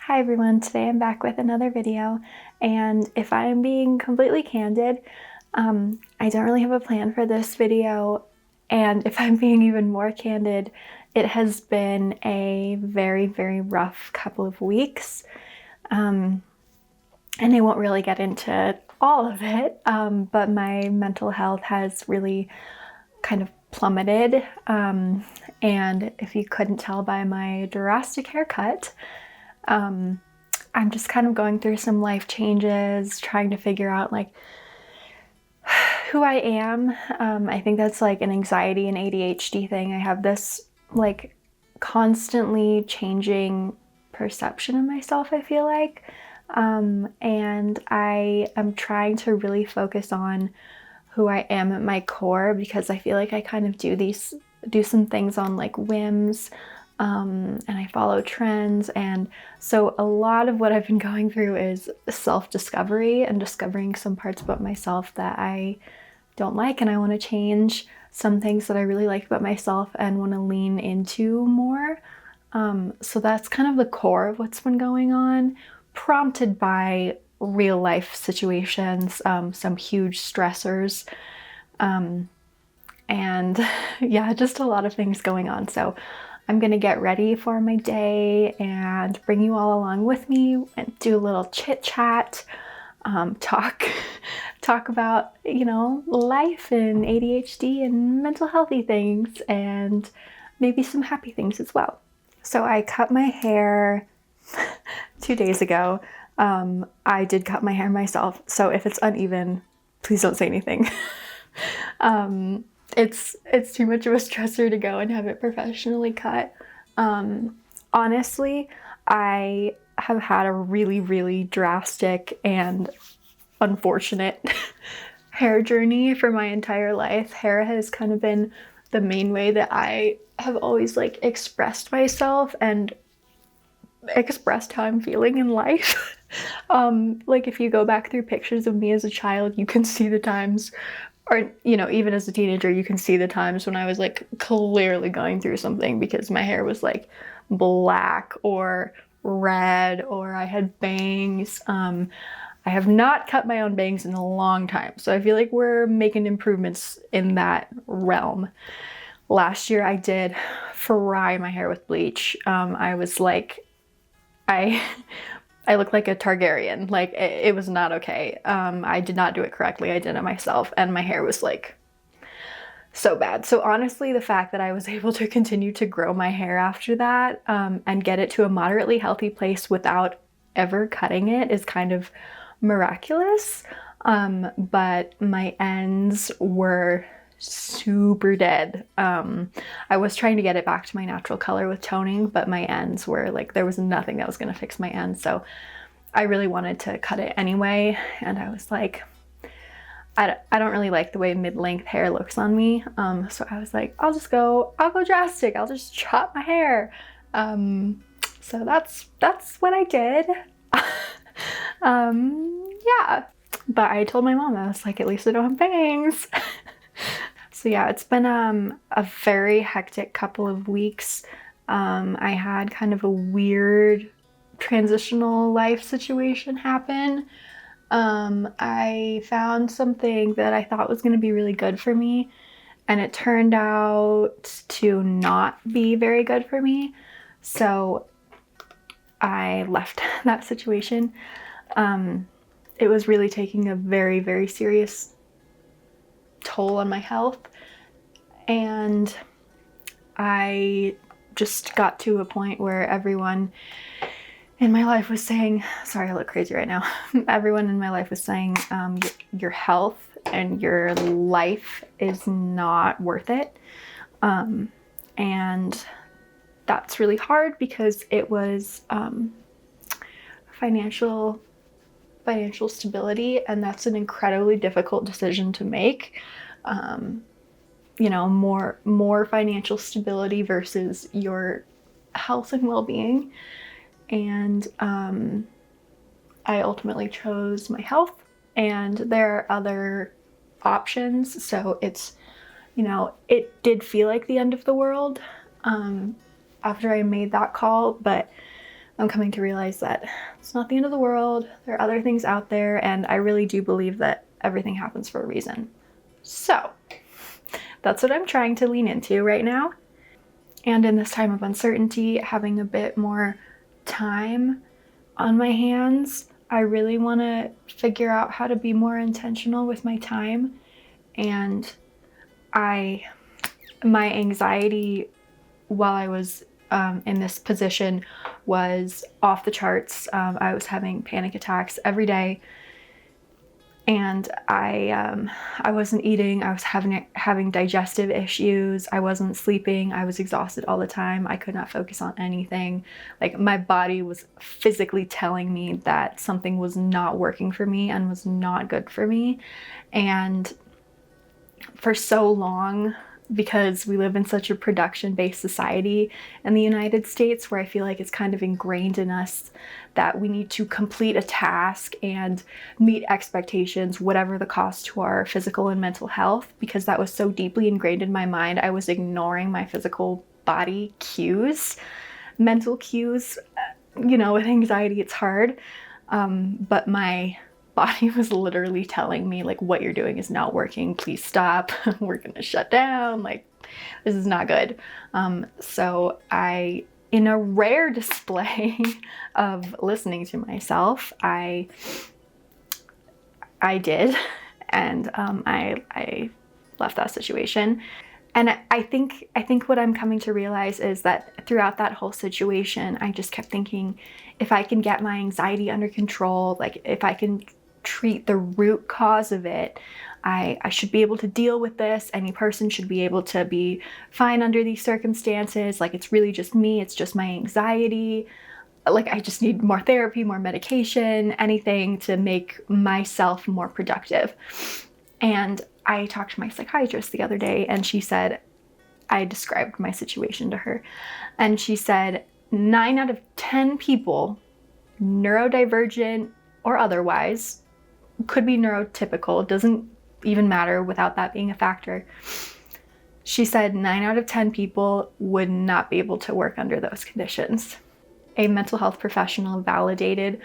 Hi everyone, today I'm back with another video, and if I'm being completely candid, I don't really have a plan for this video, and if I'm being even more candid, it has been a very rough couple of weeks, and I won't really get into all of it, but my mental health has really kind of plummeted, and if you couldn't tell by my drastic haircut, I'm just kind of going through some life changes, trying to figure out like who I am. I think that's like an anxiety and ADHD thing. I have this like constantly changing perception of myself, I feel like. And I am trying to really focus on who I am at my core, because I feel like I kind of do some things on like whims, and I follow trends, and so a lot of what I've been going through is self-discovery and discovering some parts about myself that I don't like, and I want to change some things that I really like about myself and want to lean into more. So that's kind of the core of what's been going on, prompted by real life situations, some huge stressors, and yeah, just a lot of things going on. So I'm gonna get ready for my day and bring you all along with me and do a little chit chat, talk about, life and ADHD and mental healthy things, and maybe some happy things as well. So I cut my hair 2 days ago. I did cut my hair myself, so if it's uneven, please don't say anything. It's too much of a stressor to go and have it professionally cut. Honestly, I have had a really drastic and unfortunate hair journey for my entire life. Hair has kind of been the main way that I have always like expressed myself and expressed how I'm feeling in life. Like if you go back through pictures of me as a child, you can see the times, or even as a teenager, you can see the times when I was like clearly going through something because my hair was like black or red, or I had bangs. I have not cut my own bangs in a long time, so I feel like we're making improvements in that realm. Last year I did fry my hair with bleach. I was like, I looked like a Targaryen. Like it was not okay. I did not do it correctly. I did it myself, and my hair was like so bad. So honestly, the fact that I was able to continue to grow my hair after that, and get it to a moderately healthy place without ever cutting it is kind of miraculous. But my ends were super dead. I was trying to get it back to my natural color with toning, but my ends were like, there was nothing that was going to fix my ends. So I really wanted to cut it anyway. And I was like, I don't really like the way mid-length hair looks on me. So I was like, I'll go drastic. I'll just chop my hair. So that's what I did. Yeah, but I told my mom, I was like, at least I don't have bangs. So yeah, it's been a very hectic couple of weeks. I had kind of a weird transitional life situation happen. I found something that I thought was going to be really good for me, and it turned out to not be very good for me. So I left that situation. It was really taking a very serious toll on my health, and I just got to a point where everyone in my life was saying, sorry, I look crazy right now. Everyone in my life was saying, your health and your life is not worth it. And that's really hard because it was financial stability, and that's an incredibly difficult decision to make. More financial stability versus your health and well-being. And I ultimately chose my health, and there are other options. So it's, it did feel like the end of the world after I made that call, but I'm coming to realize that it's not the end of the world. There are other things out there, and I really do believe that everything happens for a reason. So that's what I'm trying to lean into right now. And in this time of uncertainty, having a bit more time on my hands, I really want to figure out how to be more intentional with my time. And my anxiety while I was in this position was off the charts. I was having panic attacks every day, and I wasn't eating. I was having digestive issues. I wasn't sleeping. I was exhausted all the time. I could not focus on anything. Like, my body was physically telling me that something was not working for me and was not good for me. And for so long, because we live in such a production-based society in the United States, where I feel like it's kind of ingrained in us that we need to complete a task and meet expectations, whatever the cost to our physical and mental health, because that was so deeply ingrained in my mind, I was ignoring my physical body cues, mental cues. With anxiety, it's hard, but my body was literally telling me, like, what you're doing is not working. Please stop. We're gonna shut down. Like, this is not good. So I, in a rare display of listening to myself, I did, and I left that situation. And I think what I'm coming to realize is that throughout that whole situation, I just kept thinking, if I can get my anxiety under control, like if I can treat the root cause of it, I should be able to deal with this. Any person should be able to be fine under these circumstances. Like, it's really just me. It's just my anxiety. Like, I just need more therapy, more medication, anything to make myself more productive. And I talked to my psychiatrist the other day, and she said, I described my situation to her, and she said 9 out of 10 people, neurodivergent or otherwise, could be neurotypical, doesn't even matter without that being a factor. She said 9 out of 10 people would not be able to work under those conditions. A mental health professional validated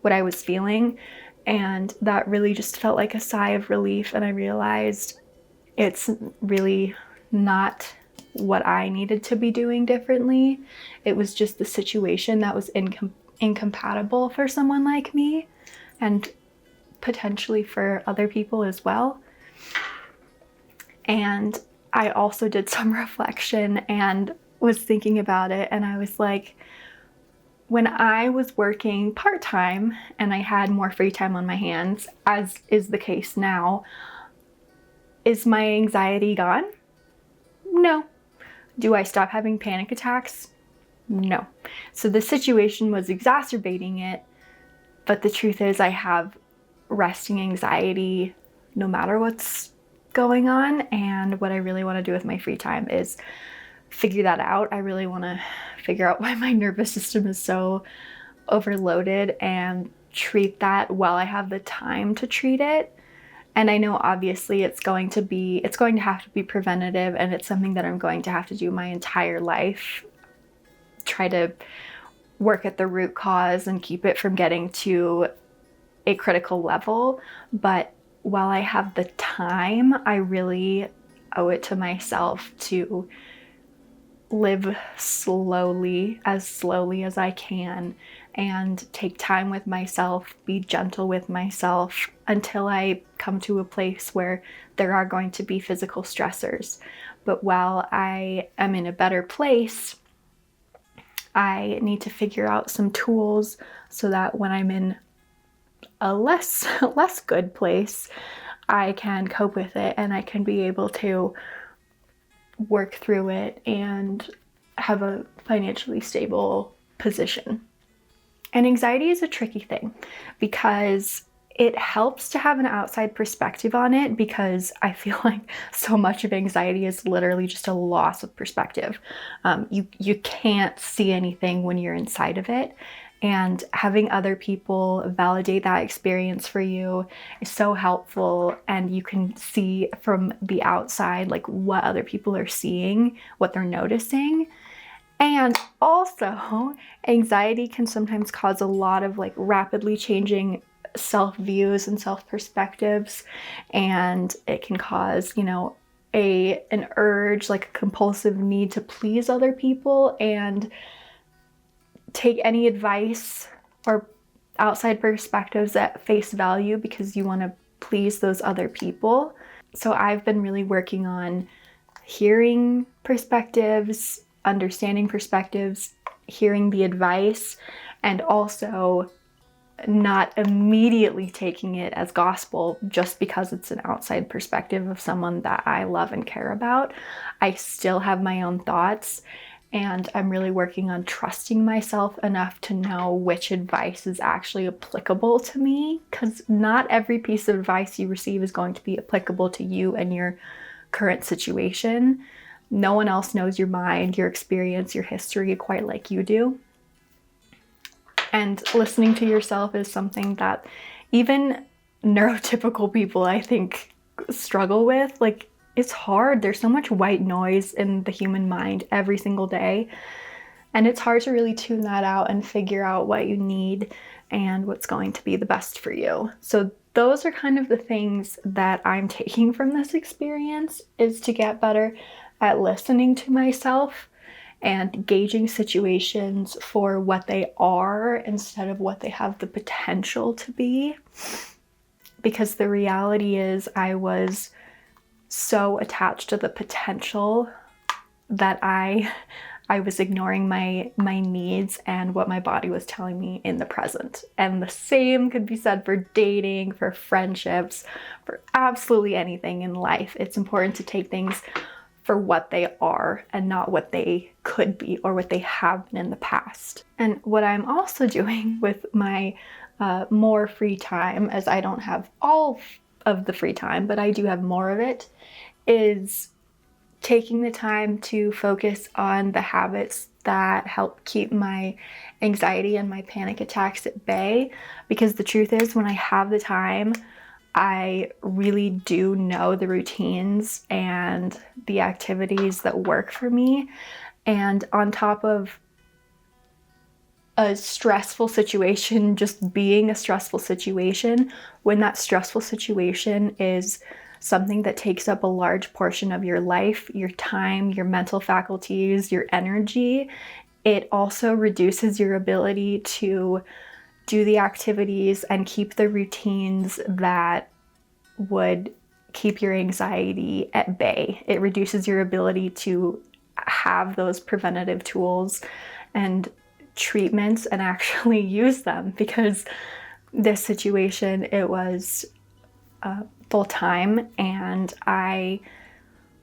what I was feeling, and that really just felt like a sigh of relief. And I realized it's really not what I needed to be doing differently. It was just the situation that was incompatible for someone like me, and potentially for other people as well. And I also did some reflection and was thinking about it, and I was like, when I was working part-time and I had more free time on my hands, as is the case now, is my anxiety gone? No. Do I stop having panic attacks? No. So the situation was exacerbating it, but the truth is I have resting anxiety no matter what's going on, and what I really want to do with my free time is figure that out. I really want to figure out why my nervous system is so overloaded and treat that while I have the time to treat it. And I know obviously it's going to have to be preventative, and it's something that I'm going to have to do my entire life. Try to work at the root cause and keep it from getting to a critical level. But while I have the time, I really owe it to myself to live slowly as I can, and take time with myself, be gentle with myself until I come to a place where there are going to be physical stressors. But while I am in a better place, I need to figure out some tools so that when I'm in a less good place, I can cope with it, and I can be able to work through it and have a financially stable position. And anxiety is a tricky thing because it helps to have an outside perspective on it, because I feel like so much of anxiety is literally just a loss of perspective. You can't see anything when you're inside of it. And having other people validate that experience for you is so helpful, and you can see from the outside like what other people are seeing, what they're noticing. And also, anxiety can sometimes cause a lot of like rapidly changing self-views and self-perspectives, and it can cause, an urge, like a compulsive need to please other people and take any advice or outside perspectives at face value because you want to please those other people. So I've been really working on hearing perspectives, understanding perspectives, hearing the advice, and also not immediately taking it as gospel just because it's an outside perspective of someone that I love and care about. I still have my own thoughts, and I'm really working on trusting myself enough to know which advice is actually applicable to me, because not every piece of advice you receive is going to be applicable to you and your current situation. No one else knows your mind, your experience, your history quite like you do. And listening to yourself is something that even neurotypical people, I think, struggle with. Like, it's hard. There's so much white noise in the human mind every single day. And it's hard to really tune that out and figure out what you need and what's going to be the best for you. So those are kind of the things that I'm taking from this experience, is to get better at listening to myself and gauging situations for what they are instead of what they have the potential to be. Because the reality is I was so attached to the potential that I was ignoring my needs and what my body was telling me in the present. And the same could be said for dating, for friendships, for absolutely anything in life. It's important to take things for what they are and not what they could be or what they have been in the past. And what I'm also doing with my more free time, as I don't have all of the free time, but I do have more of it, is taking the time to focus on the habits that help keep my anxiety and my panic attacks at bay. Because the truth is, when I have the time, I really do know the routines and the activities that work for me. And on top of a stressful situation just being a stressful situation, when that stressful situation is something that takes up a large portion of your life, your time, your mental faculties, your energy, it also reduces your ability to do the activities and keep the routines that would keep your anxiety at bay. It reduces your ability to have those preventative tools and treatments and actually use them, because this situation, it was full time and I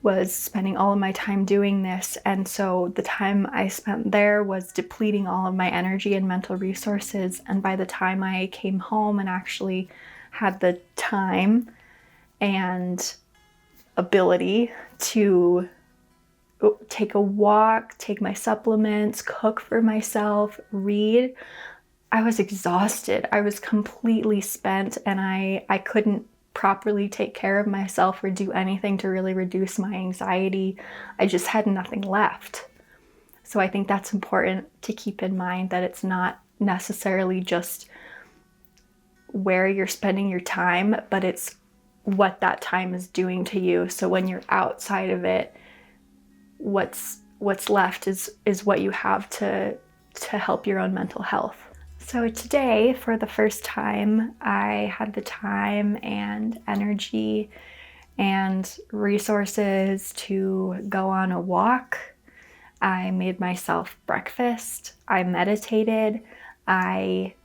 was spending all of my time doing this, and so the time I spent there was depleting all of my energy and mental resources. And by the time I came home and actually had the time and ability to take a walk, take my supplements, cook for myself, read, I was exhausted. I was completely spent, and I couldn't properly take care of myself or do anything to really reduce my anxiety. I just had nothing left. So I think that's important to keep in mind, that it's not necessarily just where you're spending your time, but it's what that time is doing to you. So when you're outside of it, what's left is what you have to help your own mental health. So today, for the first time, I had the time and energy and resources to go on a walk. I made myself breakfast. I meditated. I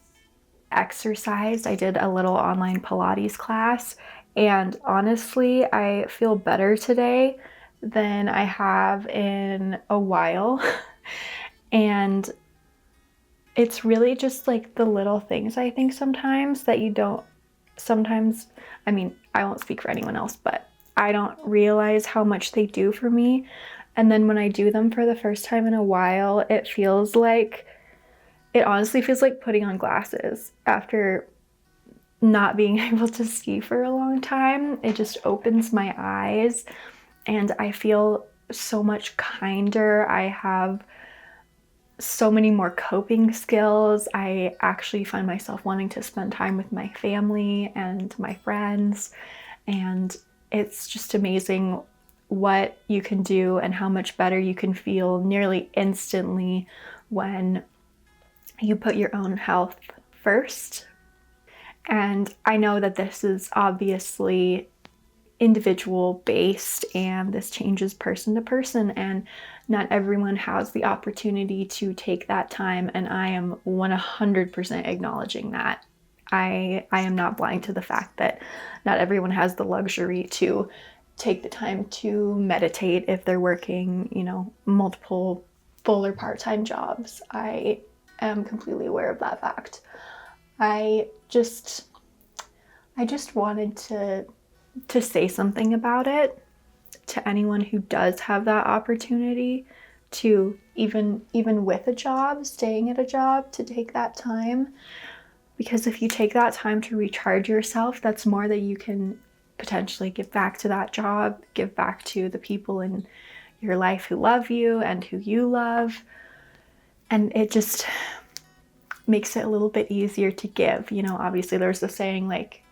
exercised. I did a little online Pilates class. And honestly, I feel better today than I have in a while. And it's really just like the little things, I think, sometimes that you don't, I mean, I won't speak for anyone else, but I don't realize how much they do for me. And then when I do them for the first time in a while, it honestly feels like putting on glasses after not being able to see for a long time. It just opens my eyes and I feel so much kinder. I have so many more coping skills. I actually find myself wanting to spend time with my family and my friends, and it's just amazing what you can do and how much better you can feel nearly instantly when you put your own health first. And I know that this is obviously individual based and this changes person to person, and not everyone has the opportunity to take that time, and I am 100% acknowledging that. I am not blind to the fact that not everyone has the luxury to take the time to meditate if they're working, multiple full or part-time jobs. I am completely aware of that fact. I just wanted to say something about it to anyone who does have that opportunity to, even with a job, staying at a job, to take that time. Because if you take that time to recharge yourself, that's more that you can potentially give back to that job, give back to the people in your life who love you and who you love. And it just makes it a little bit easier to give. Obviously there's the saying, like,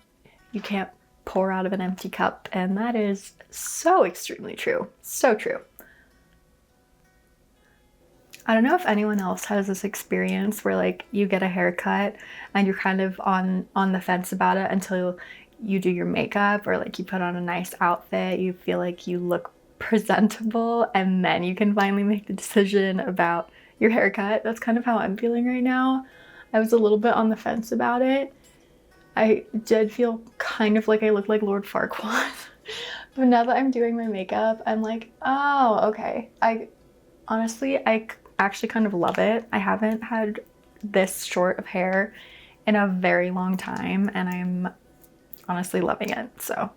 you can't pour out of an empty cup, and that is so extremely true. So true. I don't know if anyone else has this experience where, like, you get a haircut and you're kind of on the fence about it until you do your makeup, or like you put on a nice outfit, you feel like you look presentable, and then you can finally make the decision about your haircut. That's kind of how I'm feeling right now. I was a little bit on the fence about it. I did feel kind of like I looked like Lord Farquaad. But now that I'm doing my makeup, I'm like, oh, okay. I actually kind of love it. I haven't had this short of hair in a very long time, and I'm honestly loving it. So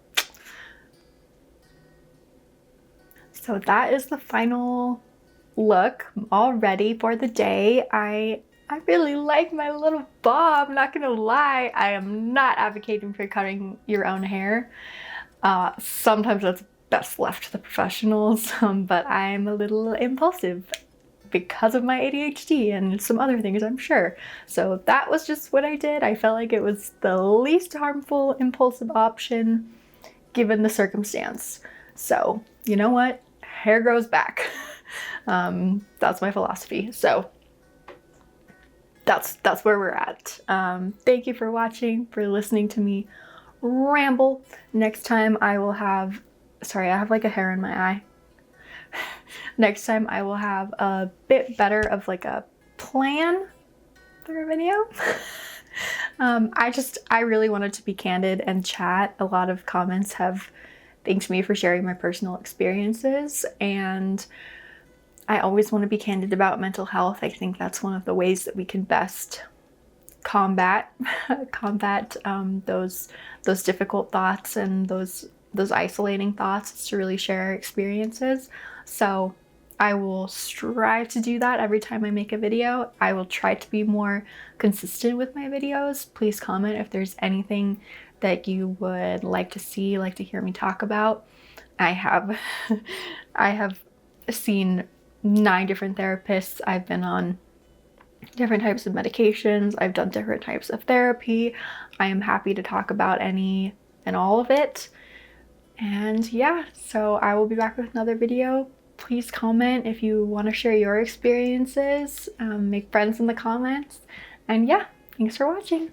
that is the final look all ready for the day. I really like my little bob, I'm not gonna lie. I am not advocating for cutting your own hair. Sometimes that's best left to the professionals, but I'm a little impulsive because of my ADHD and some other things, I'm sure. So that was just what I did. I felt like it was the least harmful impulsive option given the circumstance. So you know what? Hair grows back. That's my philosophy. So that's where we're at. Thank you for watching, for listening to me ramble. Next time I will have, sorry, I have like a hair in my eye. Next time I will have a bit better of like a plan for a video. I really wanted to be candid and chat. A lot of comments have thanked me for sharing my personal experiences, and I always want to be candid about mental health. I think that's one of the ways that we can best combat those difficult thoughts and those isolating thoughts, is to really share our experiences. So I will strive to do that every time I make a video. I will try to be more consistent with my videos. Please comment if there's anything that you would like to see, like to hear me talk about. I have seen 9 different therapists. I've been on different types of medications. I've done different types of therapy. I am happy to talk about any and all of it. And yeah, so I will be back with another video. Please comment if you want to share your experiences. Make friends in the comments. And yeah, thanks for watching.